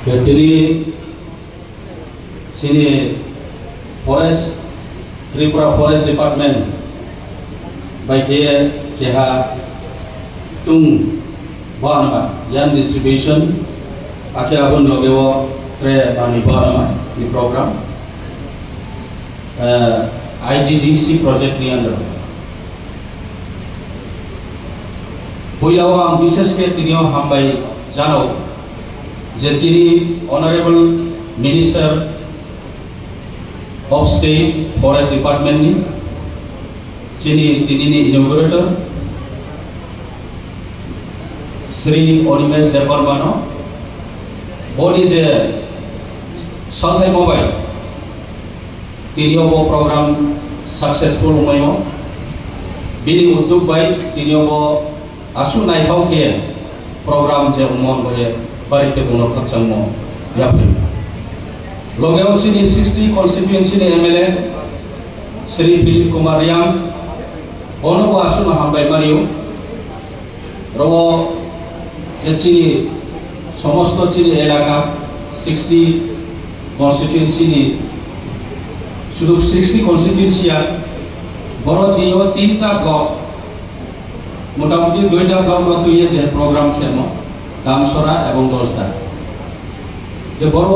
Jadi sini Forest Tripura Forest Department baik dia tung bahana yan distribution akhir abon logewo tre bani bahana di program IGDC project ni under Puyawa Mrs. K. Tinio Hambai Jano Jerchini Honorable Minister of State Forest Department ni Chini Tinini Inaugurator Sri Onimes Deparmano Body je Santai Mobile Tinio program successful umayo Bini untuk baik Tinio asu nai hau ke program je umon boye bari ke buno khachang mo yapri logeo sini 60 constituency ne MLA Sri Philip Kumar Yang ono ko asu na hambai mariu robo je sini somosto sini elaka 60 constituency ni শুধু 60 constituency বড় দিও তিনটা block মোটামুটি দুইটা block মতো ইয়েছে programme খেলমো দামসরা এবং দশটা যে বড়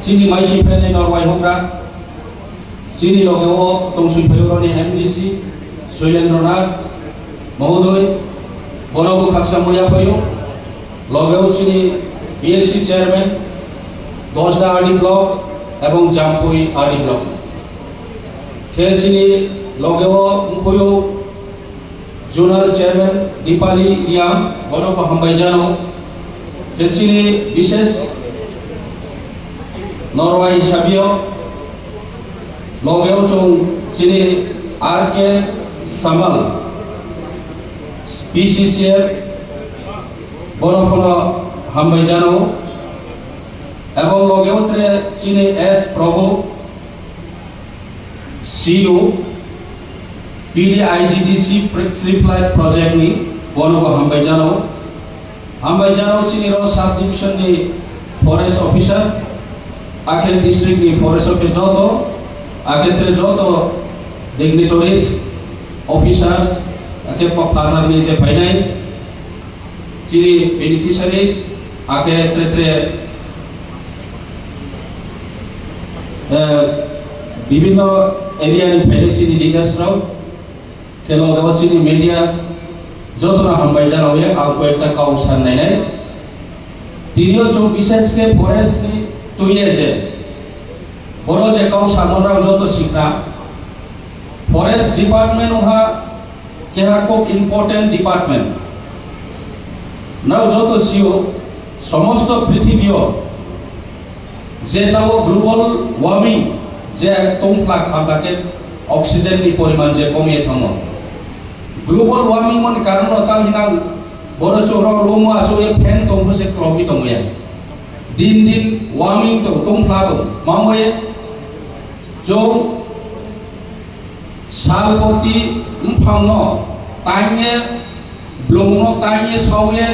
চিনি মাইসি ফেলে নরওয়াই হোকরা চিনি লগেও তংসুই ফেরনি এমডিসি শৈলেন্দ্রনাথ মহোদয় বনবু খাকসা ময়া ফেল লগেও চিনি বিএসসি চেয়ারম্যান দশটা আরডি ব্লক এবং জামপুই আরডি ব্লক খেল চিনি লগেও মুখয়ও Zonal Chairman Dipali Yang Bono Pahambaijano Kecini Bishes Norway Sabio Logeo Chung Chini RK Samal PCCF Bono Bono Hambaijano এবং Logeo Tre Chini S Prabhu CEO PDIGDC Triplet project ni bono ko hambai jano sini ro sub division ni forest officer akhir district ni forest officer joto akhir tre joto dignitaries officers akhir partner ni je painai sini beneficiaries akhir tre বিভিন্ন area ni painai sini leaders raw Kalau lewat sini media, jodoh hambai jano ya, aku ekta kausan nai. Tirio jo bishes ke forest ni tuye je. Boro je kausan orang jodoh sikra. Forest department uha keha ko important department. Nau jodoh siyo, somosto prithibio. Je tao global warming, je tongplak habake oxygen ni poriman je komie thamo. Global warming mon karon otal hinang boro choro romo aso e fan tongbo se klobi tongya din warming to tongpla mamoye jo salpoti umphangno taine blongno taine sawe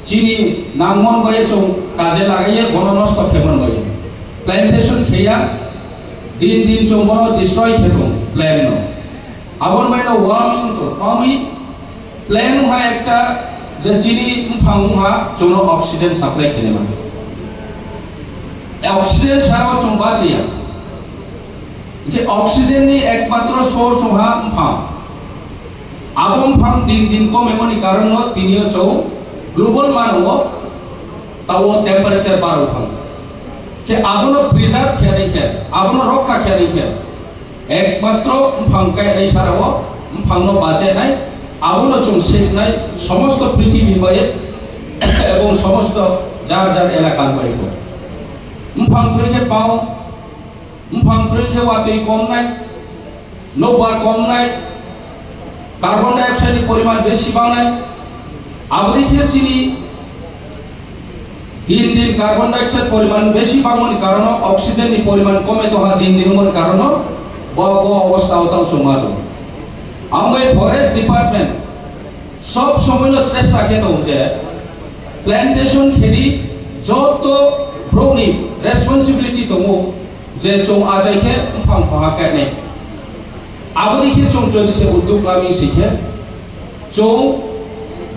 chini nangmon goye chong kaje lagaye bono nosto khemon goye plantation kheya din chong bono destroy khebon plan no abon maino warming to ami plan ha ekta je chini phang ha chono oxygen supply khene ma oxygen sarao chomba chiya je oxygen ni ekmatro source ha phang abon phang din ko memoni karon no tinio chou global mano tawo temperature baro thang ke abono preserve khene khe abono rokha khene khe একমাত্র ফাঙ্কায় এই সারাও ফাঙ্গনো বাঁচে নাই আগুনো চুং শেষ নাই সমস্ত পৃথিবী হয়ে এবং সমস্ত যার যার এলাকার হয়ে ফাং করে পাও ফাং করে ওয়াতেই কম নাই নোবা কম নাই কার্বন ডাই অক্সাইডের পরিমাণ বেশি বাড়ায় আপনি চিনি দিন কার্বন ডাই অক্সাইড পরিমাণ বেশি বাড়ানোর কারণে অক্সিজেনের পরিমাণ কমে তো দিন কারণে অবস্থা হতাম সমাজ আমরা ফরেস্ট ডিপার্টমেন্ট সব সময় চেষ্টা খেতে যে প্ল্যান্টেশন খেলি जत ब्रोनि रेस्पॉन्सिबिलिटी दङो जे जों आजाइखे उमफां फाहाके ने आबोदिखे जों जलिसे उद्योग लामी सिखे जों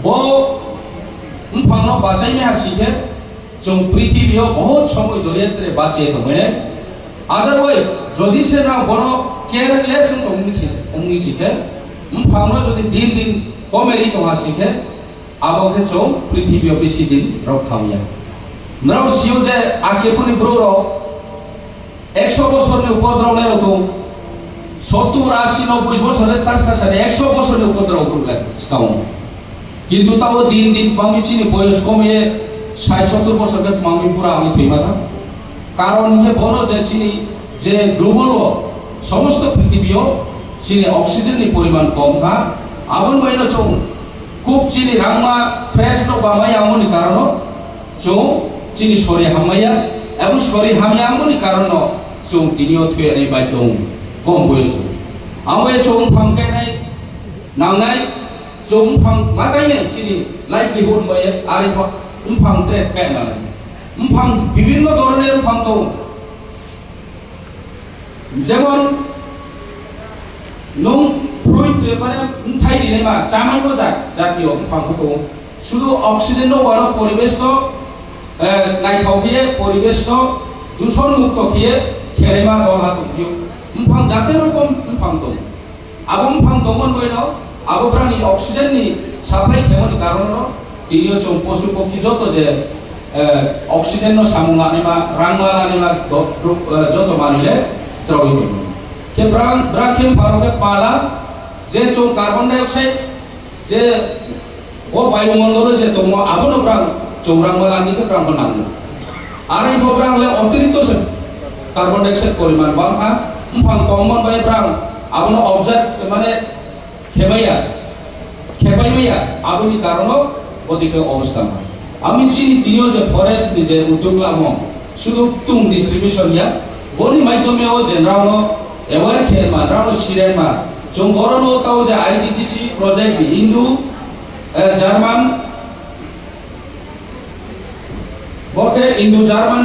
बो उमफांनो बाजाइने हासिखे जों पृथ्वीयाव बहुत समय दरियात्रे बाचे दङने अदरवाइज जदि से ना बनो केयरलेस उमनि सिखे उमफांनो जदि दिन दिन कमेरि दङा सिखे आबोखे जों पृथ्वीयाव बेसि दिन रखामिया नराव सिउ जे आकेफुनि ब्रोरो 100 বছরের উপদ্রবের তো 70 80 90 বছরের তার সাথে 100 বছরের উপদ্রব করলে স্কাউন কিন্তু তাও দিন দিন পামিচিনি বয়স কমিয়ে 60 70 বছরের পামি পুরা আমি থইমা থা কারণ কে বড় যে চিনি যে গ্লোবাল সমস্ত পৃথিবীও চিনি অক্সিজেনের পরিমাণ কম থা আবন বাইনা চং খুব চিনি রাংমা ফ্রেশ তো বামাই আমনি কারণ চং চিনি সরি হামাইয়া এবং সরি হামিয়া আমনি কারণ চং তিনিও থুয়ে রে বাই দং কম বয়স আমে চং ফাংকে নাই নাংনাই চং ফাং মাগাইনে চিনি লাইভলিহুড ময়ে আরে উমফাং ট্রেড কেনা উমফাং বিভিন্ন ধরনের উমফাং তো যেমন নং ফ্রুইট মানে উঠাই দিলে মা জামাই মজা জাতীয় উমফাং তো শুধু অক্সিজেন ওয়ার পরিবেশ তো নাইখাওখিয়ে পরিবেশ তো দূষণ মুক্ত খিয়ে খেলেমা দলহা তুমিও উমফাং জাতে রকম উমফাং তো আবো উমফাং দমন বইন আবো প্রাণী অক্সিজেন নি সাপ্লাই খেমনি কারণ তিনিও চং পশু পক্ষী যত যে অক্সিজেন নো সামুঙানি মা রাংলানি মা যত মানিলে দ্রবিত কে ব্রাখিম ভারতে পালা যে চং কার্বন ডাই অক্সাইড যে ও বায়ুমণ্ডলে যে দङ আবনো ব্রাং চৌরাংলানি কে ব্রাং নাম আর এই ব্রাংলে অতিরিক্ত কার্বন ডাই অক্সাইড পরিমাণ বাংখা উমফাং কমন বাই ব্রাং আবনো অবজার্ভ মানে খেপাইয়া আবনি কারণ ওদিকে অবস্থা আমি চিনি তিনিও যে ফরেস্ট যে উদ্যোগ লাভ শুধু তুম ডিস্ট্রিবিউশন ইয়া বনি মাধ্যমেও যে রাউনো এওয়ার খেলমা রাউনো সিরেমা जों बरनो ताव जे IDTC project Indo German okay Indo German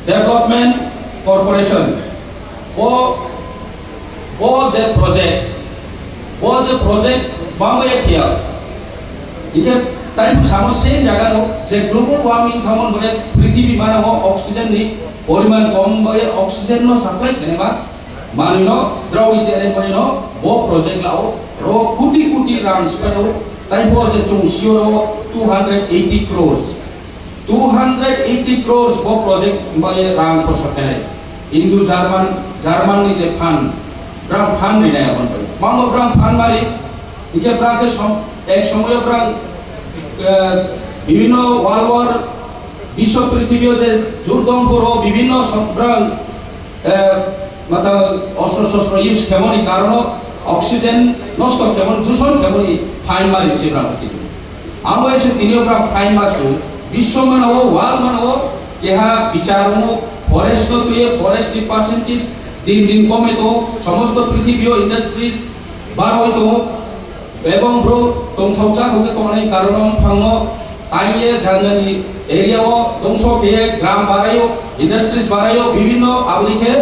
development corporation वो जे प्रोजेक्ट बांगे किया इके टाइम समस्या जगह नो जे ग्लोबल वार्मिंग थामन बरे पृथ्वी मानव ऑक्सीजन नि परिमाण कम बरे ऑक्सीजन नो सप्लाई करेबा मानिनो द्रौई तेरे पयनो वो प्रोजेक्ट लाओ रो कोटी रां स्पेनो टाइम वो जे जों सियो 280 crores वो प्रोजेक्ट माने रां खरसा इंडो जार्मान नि जे फंड ब्रां फंड नि नाय अपन मांगो ब्रां फंड मारि इके ब्रां के एक समय ब्रां বিভিন্ন ওয়ার্ল্ড বিশ্ব পৃথিবীতে যে যুদ্ধম করো বিভিন্ন ব্রাং मतलब অস্ত্র ইউজ কেমন কারণ অক্সিজেন নষ্ট কেমন দূষণ কেমন ফাইন মারি চিরা কিন্তু আমরা এসে তিনিও প্রায় ফাইন মাসু বিশ্ব মানব ওয়ার্ল্ড মানব কেহা বিচারমু ফরেস্ট তুই ফরেস্ট পার্সেন্টেজ দিন দিন কমে তো সমস্ত পৃথিবীয় ইন্ডাস্ট্রিজ বার হয়তো এবং ব্রো দংথৌচা হতে কোনাই কারণ ফাঙ্গ তাইয়ে জানজানি এরিয়াও দংশ খেয়ে গ্রাম বাড়াইও ইন্ডাস্ট্রিজ বাড়াইও বিভিন্ন আবলিখে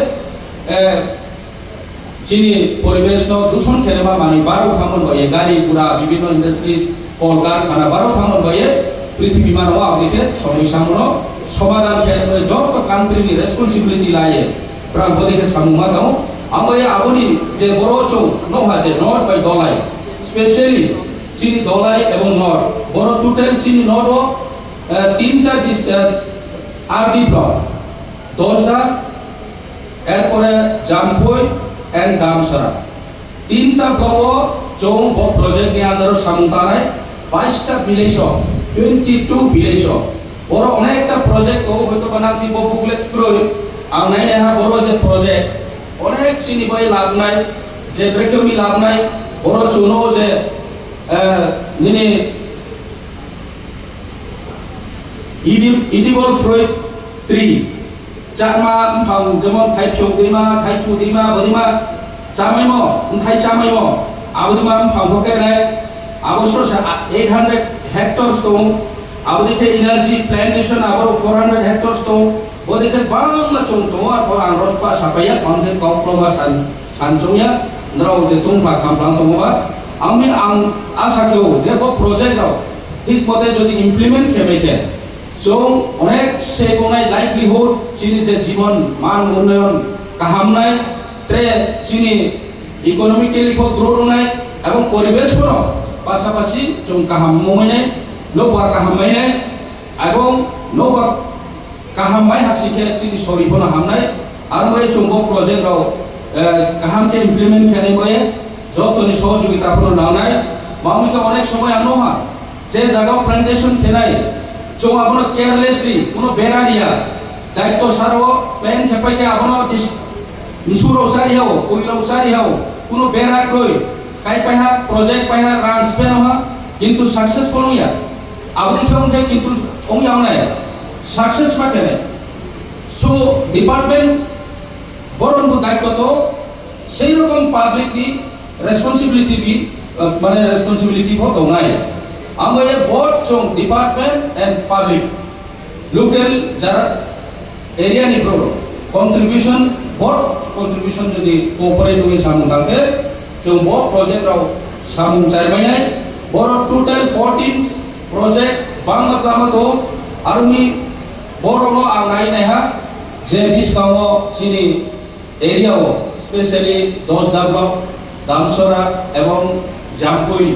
चीनी परिवेश दूषण खेलेमा मानी बारो थामन भए गाड़ी गुड़ा विभिन्न इंडस्ट्रीज कल कारखाना बारो थामन भए पृथ्वी मानव आबलिके समस्या मनो समाधान खेले जत कान्ट्री नि रेस्पॉन्सिबिलिटी लाए प्रां बदिके सामुमा दाउ आमय आबनि जे बरो चौ नहा जे नर्थ बाय दलाय स्पेशली चीनी दलाय एवं नर्थ बरो टोटल चीनी नर्थ तीनटा आदि ब्लक 10টা এরপরে জামপুই এন্ড গামসরা তিনটা ব্লক চৌ প্রজেক্ট নি আন্ডার সামতারায় 22টা ভিলেজ 22 ভিলেজ বড় অনেকটা প্রজেক্ট হয়তো বানাতি বুকলেট প্রই আর নাই এহা বড় যে প্রজেক্ট অনেক চিনি বই লাভ নাই যে ব্রেকমি লাভ নাই বড় চুনো যে নিনি edible fruit 3 Chama phang jemon thai phyo dima thai chu dima bodima chamai mo thai chamai mo abodima phang hoke nai abosho 800 hectares to abodike energy plantation aboro 400 hectares to bodike bangla chung to apor angros pa sapaya konten kau promas sanjungnya ndrau je tungpa kamplang to moba ami ang asa keu je bo project rao ঠিক মতে যদি implement খেমেকে so অনেক সে কোনাই livelihood চিনি যে জীবন মান উন্নয়ন কাহামনাই tray চিনি economically growth নাই এবং পরিবেশ পর পাশাপাশি जों কাহাম মমাইনাই লোবা কাহামাইনাই এবং লোবা কাহামাই হাসিকে চিনি সরিপনা হামনাই আর ওই চুম্ব প্রজেক্ট রাও কাহামকে ইমপ্লিমেন্ট খেনে বয়ে যতনি সহযোগিতা পূর্ণ নাওনাই মামিকে অনেক সময় আনোহা যে জায়গাও প্ল্যান্টেশন খেলাই जो आपनो केयरलेसली कोनो बेरारिया दायित्व सारो प्लान खेपाइके आपनो इन्सुरो सारि हाव कोइलो सारि हाव कोनो बेरा कई काई पाइहा प्रोजेक्ट पाइहा ट्रांसफर हा किंतु सक्सेसफुल या अब देखियो के किंतु ओंग यावनाय सक्सेस पाकेने सो डिपार्टमेंट बरन दायित्व तो সেই রকম পাবলিকলি রেসপন্সিবিলিটি বি মানে রেসপন্সিবিলিটি ভ দংনাय आमगे बोथ जों डिपार्टमेंट एंड पब्लिक लोकल जरा एरिया नि प्रो कंट्रीब्यूशन बोथ कंट्रीब्यूशन जदि कोऑपरेट हुई सामु थांगे जों बो प्रोजेक्ट राव सामु चारबायनाय बोरो टोटल 14 प्रोजेक्ट बांगलामा तो आर्मी बोरोनो आंगायनायहा जे बिस्काओ सिनि एरियाओ स्पेशली 10 दाब्लो दामसरा एवं जामपुई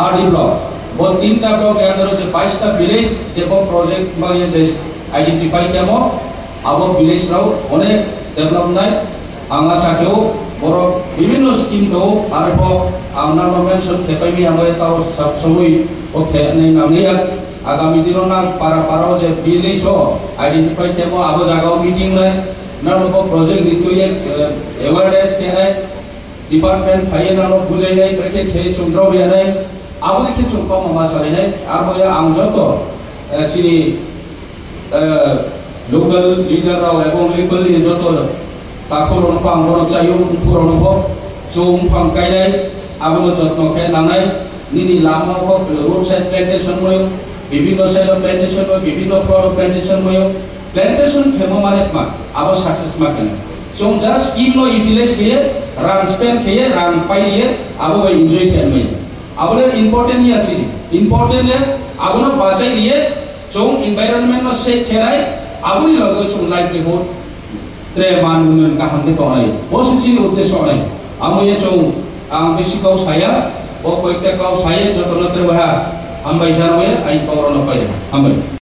आरडी ब्लॉक वो 3टा ब्लॉक के अंदर जो 22टा विलेज जे वो प्रोजेक्ट में ये जैसे आइडेंटिफाई किया मो अब वो विलेज राव उन्हें डेवलप नाय आंगा साक्यो और विभिन्न स्कीम तो आर वो आमना मेंशन खेपाई में हमें ताऊ सब समय वो खेलने नामनी आगामी दिनों ना पारा जे विलेज हो आइडेंटिफाई किया मो अब जगह मीटिंग में ना वो प्रोजेक्ट दिखो ये अवेयरनेस के है डिपार्टमेंट फाइल ना लो बुझाई नहीं करके खेल चुंद्रो भी है अब देखिए चुनका मामा सारे अब ये आमजो तो चिनी लोकल लीडर राव एवं लोकल लीडर तो ताको रोनपा आंगोन चाहिए उनको रोनपो जो उनफां कायनाय अब लो जत्न के नानाय निनी लामा को रोड साइड प्लांटेशन में विभिन्न साइड प्लांटेशन में विभिन्न फ्लोर प्लांटेशन में प्लांटेशन खेमो माने मा अब सक्सेस मा केन सो जस्ट स्कीम नो यूटिलाइज किए रान स्पेन किए रान पाइए अब वो एंजॉय खेलमे अब इम्पोर्टेंट ही आसी इम्पोर्टेंट है अब ना बाचाई लिए जो एनवायरनमेंट में से खेलाय अब ही लोगों जो लाइवलीहुड त्रे मान उन्नयन का हम देखो नहीं वो सिंची उद्देश्य नहीं अब ये जो बेसिक काउ साया वो कोई क्या काउ साया जो तो नत्र वह हम बैठा हुए आई पावर न पाए हम